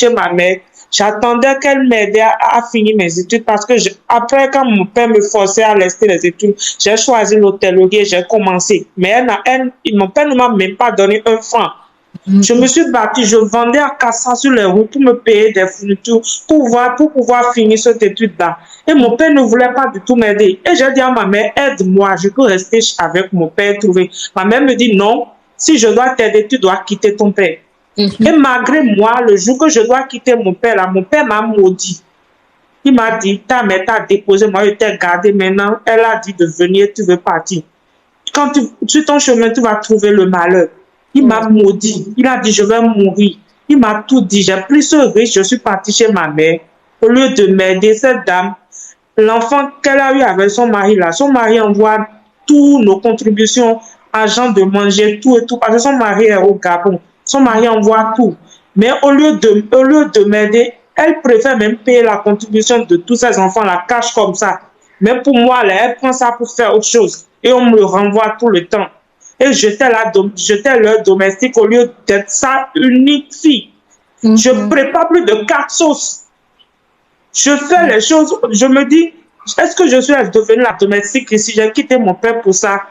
chez ma mère. J'attendais qu'elle m'aide à finir mes études parce que après, quand mon père me forçait à rester les études, j'ai choisi l'hôtellerie et j'ai commencé. Mais mon père ne m'a même pas donné un franc. Je me suis battue, je vendais à 400 sur les routes pour me payer des fournitures, pour pouvoir finir cette étude-là. Et mon père ne voulait pas du tout m'aider. Et j'ai dit à ma mère, aide-moi, je peux rester avec mon père, trouver. Ma mère me dit, non, si je dois t'aider, tu dois quitter ton père. Et malgré moi, le jour que je dois quitter mon père, là, mon père m'a maudit. Il m'a dit, ta mère t'a déposé, moi je t'ai gardé maintenant. Elle a dit de venir, tu veux partir. Quand sur ton chemin, tu vas trouver le malheur. Il m'a maudit. Il a dit, je vais mourir. Il m'a tout dit. J'ai pris ce risque. Je suis partie chez ma mère. Au lieu de m'aider, cette dame, l'enfant qu'elle a eu avec son mari, là, son mari envoie toutes nos contributions, argent de manger, tout et tout. Parce que son mari est au Gabon. Son mari envoie tout. Mais au lieu de m'aider, elle préfère même payer la contribution de tous ses enfants, la cache comme ça. Mais pour moi, là, elle prend ça pour faire autre chose. Et on me le renvoie tout le temps. Et j'étais leur domestique au lieu d'être sa unique fille. Je prépare plus de 4 sauces. Je fais les choses, je me dis, est-ce que je suis devenue la domestique ici? J'ai quitté mon père pour ça.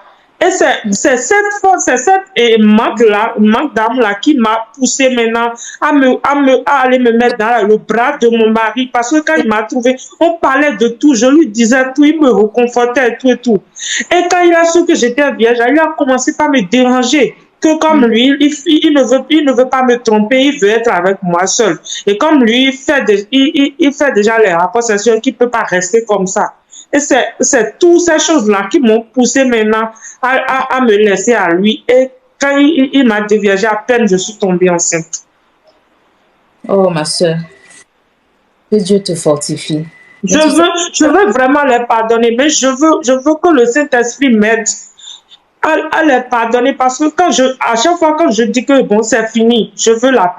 Et c'est cette force, c'est cette manque d'âme-là qui m'a poussé maintenant à aller me mettre dans le bras de mon mari. Parce que quand il m'a trouvé, on parlait de tout, je lui disais tout, il me reconfortait et tout et tout. Et quand il a su que j'étais vierge, il a commencé par me déranger. Que comme lui, il ne veut pas me tromper, il veut être avec moi seul. Et comme lui, il fait déjà les rapports sexuels, qu'il ne peut pas rester comme ça. Et c'est toutes ces choses-là qui m'ont poussé maintenant à me laisser à lui. Et quand il m'a déviagé, à peine je suis tombée enceinte. Oh, ma soeur, que Dieu te fortifie. Je veux vraiment les pardonner, mais je veux que le Saint-Esprit m'aide à les pardonner parce que à chaque fois quand je dis que bon, c'est fini, je veux la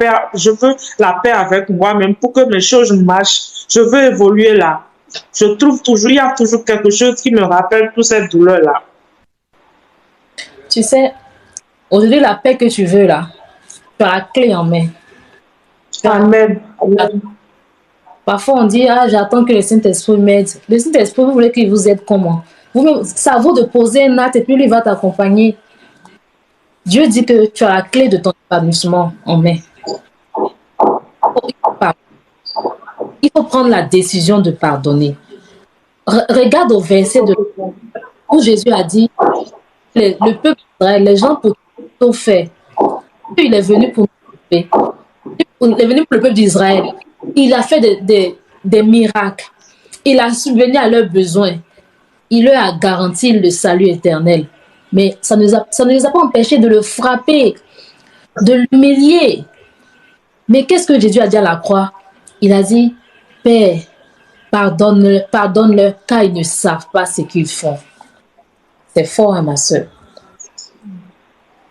paix avec moi-même pour que mes choses marchent. Je veux évoluer là. Je trouve toujours, il y a toujours quelque chose qui me rappelle toute cette douleur-là. Tu sais, aujourd'hui, la paix que tu veux là, tu as la clé en main. Amen. Parfois, on dit, ah, j'attends que le Saint-Esprit m'aide. Le Saint-Esprit, vous voulez qu'il vous aide comment? Ça vaut de poser un acte et puis lui va t'accompagner. Dieu dit que tu as la clé de ton épanouissement en main. Il faut prendre la décision de pardonner. Regarde au verset où Jésus a dit, le peuple d'Israël, les gens pour tout faire. Il est venu pour nous sauver. Il est venu pour le peuple d'Israël. Il a fait des miracles. Il a subvenu à leurs besoins. Il leur a garanti le salut éternel. Mais ça ne les a pas empêchés de le frapper, de l'humilier. Mais qu'est-ce que Jésus a dit à la croix? Il a dit, Père, pardonne-leur, car ils ne savent pas ce qu'ils font. C'est fort, hein, ma soeur.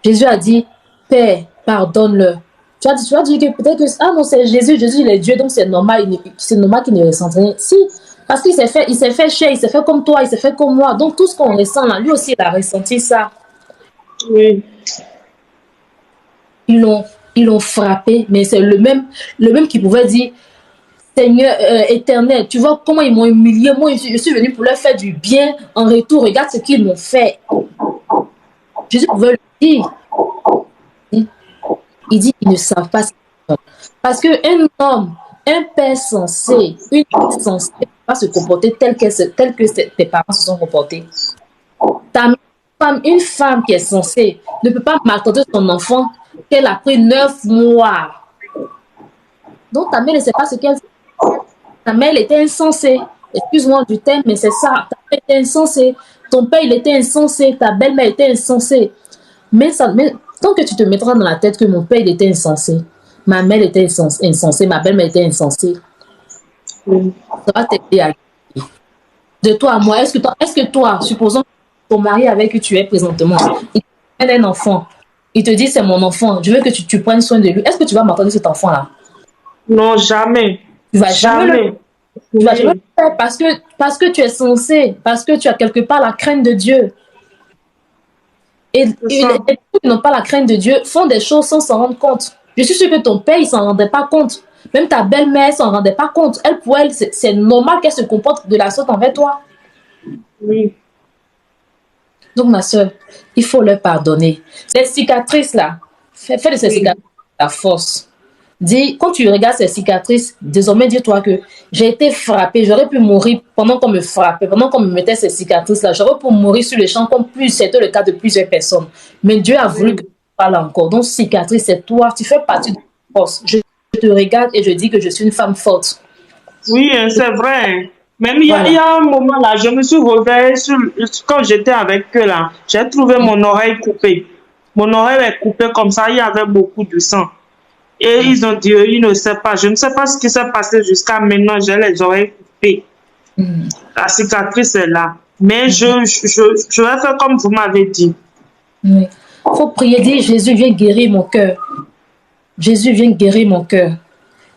Jésus a dit, Père, pardonne-leur. Tu vas dire que peut-être que, ah non, c'est Jésus, il est Dieu, donc c'est normal qu'il ne ressente rien. Si, parce qu'il s'est fait cher, il s'est fait comme toi, il s'est fait comme moi. Donc tout ce qu'on ressent là, lui aussi, il a ressenti ça. Oui. Ils l'ont frappé, mais c'est le même qui pouvait dire, Seigneur éternel, tu vois comment ils m'ont humilié, moi je suis venu pour leur faire du bien, en retour, regarde ce qu'ils m'ont fait. Jésus pouvait le dire. Il dit qu'ils ne savent pas ce qu'ils font. Parce qu'un homme, un père sensé, une fille sensée, ne peut pas se comporter tel que tes parents se sont comportés. Une femme qui est sensée ne peut pas maltraiter son enfant qu'elle a pris 9 mois. Donc ta mère ne sait pas ce qu'elle fait. Ta mère était insensée. Excuse-moi du terme, mais c'est ça. Ta mère était insensée. Ton père, il était insensé. Ta belle-mère était insensée. Mais tant que tu te mettras dans la tête que mon père, il était insensé, ma mère était insensée, ma belle-mère était insensée, ça va t'aider à guérir. De toi à moi, est-ce que toi, supposons ton mari avec qui tu es présentement, il te donne un enfant, il te dit c'est mon enfant, je veux que tu prennes soin de lui, est-ce que tu vas m'entendre cet enfant-là? Non, jamais. Tu vas jamais le faire parce que tu es censé, parce que tu as quelque part la crainte de Dieu. Et ceux qui n'ont pas la crainte de Dieu font des choses sans s'en rendre compte. Je suis sûre que ton père, il ne s'en rendait pas compte. Même ta belle-mère s'en rendait pas compte. Elle, pour elle, c'est normal qu'elle se comporte de la sorte envers toi. Oui. Donc, ma soeur, il faut leur pardonner. Ces cicatrices-là, fais de ces Oui. cicatrices la force. Dis, quand tu regardes ces cicatrices, désormais dis-toi que j'ai été frappée, j'aurais pu mourir pendant qu'on me frappait, pendant qu'on me mettait ces cicatrices-là, j'aurais pu mourir sur le champ comme c'était le cas de plusieurs personnes. Mais Dieu a voulu que Oui. je parle encore. Donc, cicatrice, c'est toi, tu fais partie de la force. Je te regarde et je dis que je suis une femme forte. Oui, c'est vrai. Même il y Voilà. a un moment là, je me suis réveillée quand j'étais avec eux là, j'ai trouvé mon oreille coupée. Mon oreille est coupée comme ça, il y avait beaucoup de sang. Et ils ont dit, ils ne savent pas. Je ne sais pas ce qui s'est passé jusqu'à maintenant, j'ai les oreilles coupées. Mm. La cicatrice est là. Mais je vais faire comme vous m'avez dit. Il faut prier, dire Jésus, viens guérir mon cœur. Jésus, viens guérir mon cœur.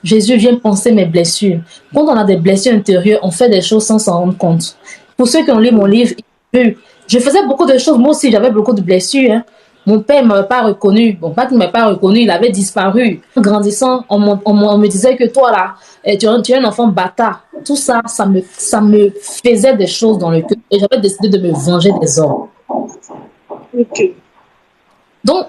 Jésus, viens penser mes blessures. Quand on a des blessures intérieures, on fait des choses sans s'en rendre compte. Pour ceux qui ont lu mon livre, je faisais beaucoup de choses. Moi aussi, j'avais beaucoup de blessures. Hein. Mon père ne m'avait pas reconnu. Bon, pas qu'il ne m'ait pas reconnu, il avait disparu. En grandissant, on me disait que toi, là, tu es un enfant bâtard. Tout ça, ça me faisait des choses dans le cœur. Et j'avais décidé de me venger des hommes. Ok. Donc,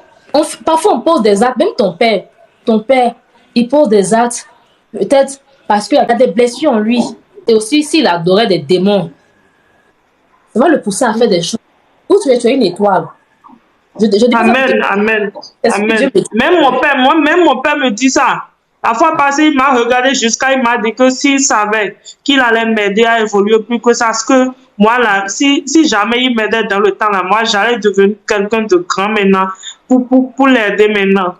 parfois, on pose des actes, même ton père, il pose des actes, peut-être parce qu'il a des blessures en lui. Et aussi, s'il adorait des démons, ça va le pousser à faire des choses. Où tu es une étoile. Je dis ça pour te Amen, amen, c'est ce que Dieu amen. me dit. Même mon père, même mon père me dit ça. La fois passée, il m'a regardé jusqu'à, il m'a dit que s'il savait qu'il allait m'aider à évoluer plus que ça, parce que moi, là, si jamais il m'aidait dans le temps, là, moi, j'allais devenir quelqu'un de grand maintenant pour l'aider maintenant.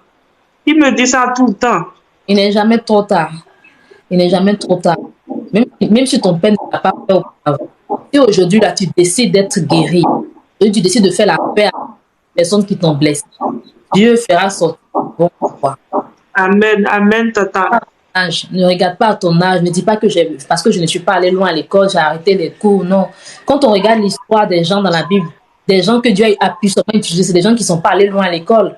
Il me dit ça tout le temps. Il n'est jamais trop tard. Il n'est jamais trop tard. Même si ton père ne l'a pas fait auparavant. Si aujourd'hui, là, tu décides d'être guéri, et tu décides de faire la paix avec les personnes qui t'ont blessé, Dieu fera sortir bon pour toi. Amen, amen, tata. Ne regarde pas à ton âge, ne dis pas que parce que je ne suis pas allé loin à l'école, j'ai arrêté les cours, non. Quand on regarde l'histoire des gens dans la Bible, des gens que Dieu a pu seulement utiliser, c'est des gens qui ne sont pas allés loin à l'école.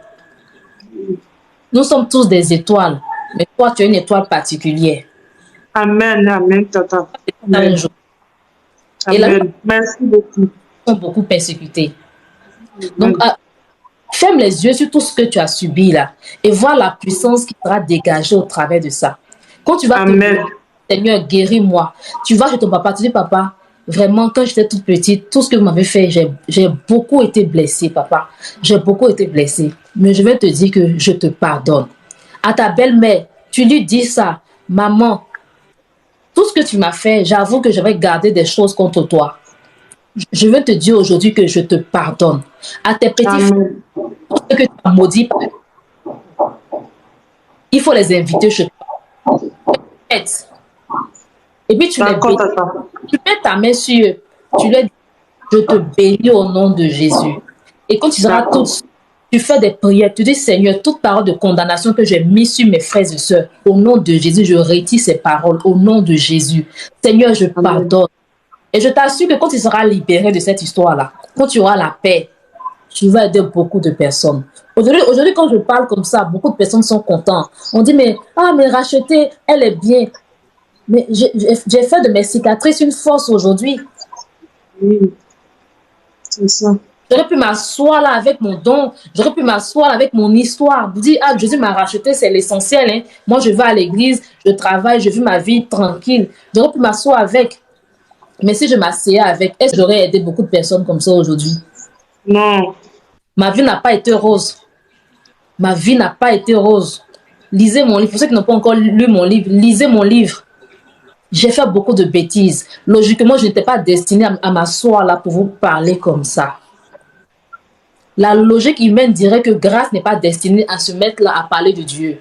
Nous sommes tous des étoiles, mais toi, tu es une étoile particulière. Amen, amen, tata. Un Amen. jour. Et là, Amen. Merci beaucoup. ils sont beaucoup persécutés. Donc, ferme les yeux sur tout ce que tu as subi là et vois la puissance qui sera dégagée au travers de ça. Quand tu vas te Amen. dire, Seigneur, guéris-moi, tu vas chez ton papa, tu dis, papa, vraiment, quand j'étais toute petite, tout ce que vous m'avez fait, j'ai beaucoup été blessée, papa. J'ai beaucoup été blessée. Mais je vais te dire que je te pardonne. À ta belle-mère, tu lui dis ça, maman, tout ce que tu m'as fait, j'avoue que je vais garder des choses contre toi. Je veux te dire aujourd'hui que je te pardonne. À tes petits frères, Amen. tout ce que tu as maudit, il faut les inviter chez toi. Et puis tu les D'accord, bénis. tata. Tu mets ta main sur eux. Tu leur dis, je te bénis au nom de Jésus. Et quand tu seras D'accord. toute, tu fais des prières. Tu dis, Seigneur, toute parole de condamnation que j'ai mise sur mes frères et sœurs, au nom de Jésus, je retire ces paroles. Au nom de Jésus. Seigneur, je Amen. pardonne. Et je t'assure que quand tu seras libéré de cette histoire-là, quand tu auras la paix, tu vas aider beaucoup de personnes. Aujourd'hui, quand je parle comme ça, beaucoup de personnes sont contentes. On dit, mais racheter, elle est bien. Mais j'ai fait de mes cicatrices une force aujourd'hui. Oui, c'est ça. J'aurais pu m'asseoir là avec mon don. J'aurais pu m'asseoir avec mon histoire. Vous dites, Jésus m'a racheté, c'est l'essentiel. Hein. Moi, je vais à l'église, je travaille, je vis ma vie tranquille. J'aurais pu m'asseoir avec. Mais si je m'asseyais avec, est-ce que j'aurais aidé beaucoup de personnes comme ça aujourd'hui? Non. Ma vie n'a pas été rose. Ma vie n'a pas été rose. Lisez mon livre. Pour ceux qui n'ont pas encore lu mon livre, lisez mon livre. J'ai fait beaucoup de bêtises. Logiquement, je n'étais pas destinée à m'asseoir là pour vous parler comme ça. La logique humaine dirait que grâce n'est pas destinée à se mettre là à parler de Dieu.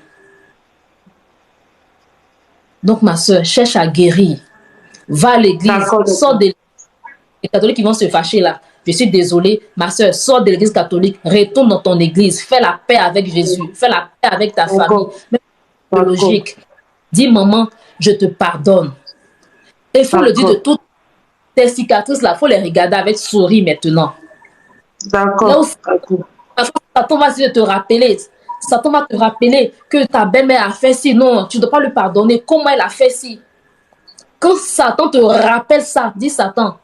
Donc, ma soeur, cherche à guérir. Va à l'église. D'accord. Sors de l'église. Les catholiques qui vont se fâcher là. Je suis désolée, ma soeur, sors de l'église catholique, retourne dans ton église, fais la paix avec Jésus, fais la paix avec ta famille. Même logique. Dis, maman, je te pardonne. Et il faut le dire de toutes tes cicatrices là, il faut les regarder avec sourire maintenant. D'accord. Satan va essayer de te rappeler. Satan va te rappeler que ta belle-mère a fait ci. Non, tu ne dois pas lui pardonner. Comment elle a fait ci? Quand Satan te rappelle ça, dis Satan,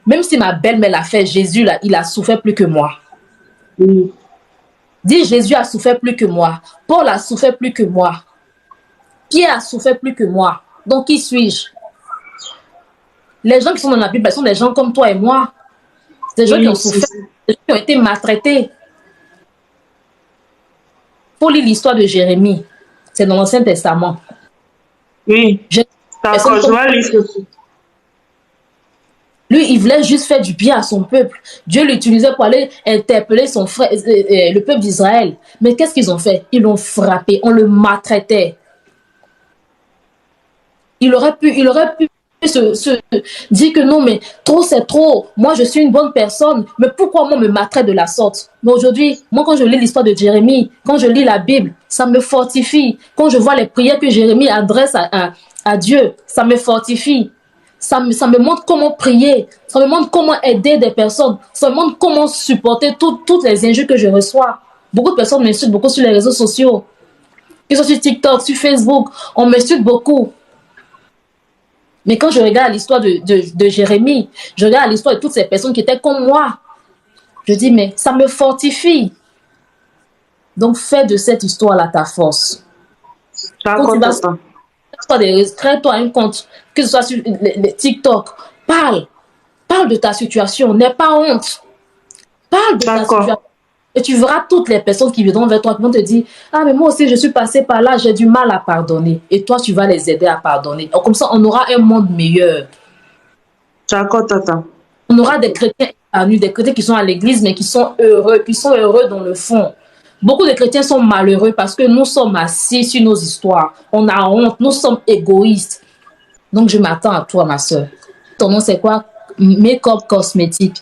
même si ma belle-mère l'a fait, Jésus, là, il a souffert plus que moi. Oui. Dis, Jésus a souffert plus que moi. Paul a souffert plus que moi. Pierre a souffert plus que moi. Donc, qui suis-je? Les gens qui sont dans la Bible, sont des gens comme toi et moi. Des gens qui ont souffert, des gens qui ont été maltraités. Faut lire l'histoire de Jérémie. C'est dans l'Ancien Testament. Oui. D'accord, je vais lire ceci. Lui, il voulait juste faire du bien à son peuple. Dieu l'utilisait pour aller interpeller son frère, le peuple d'Israël. Mais qu'est-ce qu'ils ont fait? Ils l'ont frappé, on le maltraitait. Il aurait pu se dire que non, mais trop c'est trop. Moi, je suis une bonne personne. Mais pourquoi moi me maltraite de la sorte? Mais aujourd'hui, moi, quand je lis l'histoire de Jérémie, quand je lis la Bible, ça me fortifie. Quand je vois les prières que Jérémie adresse à Dieu, ça me fortifie. Ça me montre comment prier, ça me montre comment aider des personnes, ça me montre comment supporter toutes les injures que je reçois. Beaucoup de personnes m'insultent beaucoup sur les réseaux sociaux, que ce soit sur TikTok, sur Facebook, on m'insulte beaucoup. Mais quand je regarde l'histoire de Jérémie, je regarde l'histoire de toutes ces personnes qui étaient comme moi, je dis, mais ça me fortifie. Donc, fais de cette histoire-là ta force. Crée-toi un compte, que ce soit sur les TikTok. Parle de ta situation. N'aie pas honte. Parle de ta situation. Et tu verras toutes les personnes qui viendront vers toi qui vont te dire, ah, mais moi aussi, je suis passé par là, j'ai du mal à pardonner. Et toi, tu vas les aider à pardonner. Donc, comme ça, on aura un monde meilleur. D'accord, tata. On aura des chrétiens épanouis, des chrétiens qui sont à l'église, mais qui sont heureux dans le fond. Beaucoup de chrétiens sont malheureux parce que nous sommes assis sur nos histoires. On a honte, nous sommes égoïstes. Donc, je m'attends à toi, ma soeur. Ton nom, c'est quoi? Make-up cosmétique.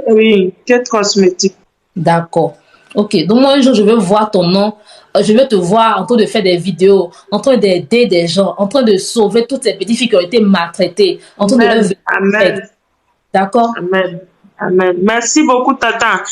Oui, quête cosmétique. D'accord. Ok, donc moi, un jour, je veux voir ton nom. Je veux te voir en train de faire des vidéos, en train d'aider des gens, en train de sauver toutes ces petites filles qui ont été maltraitées. En train de leur... Amen. D'accord? Amen. Amen. Merci beaucoup, tata.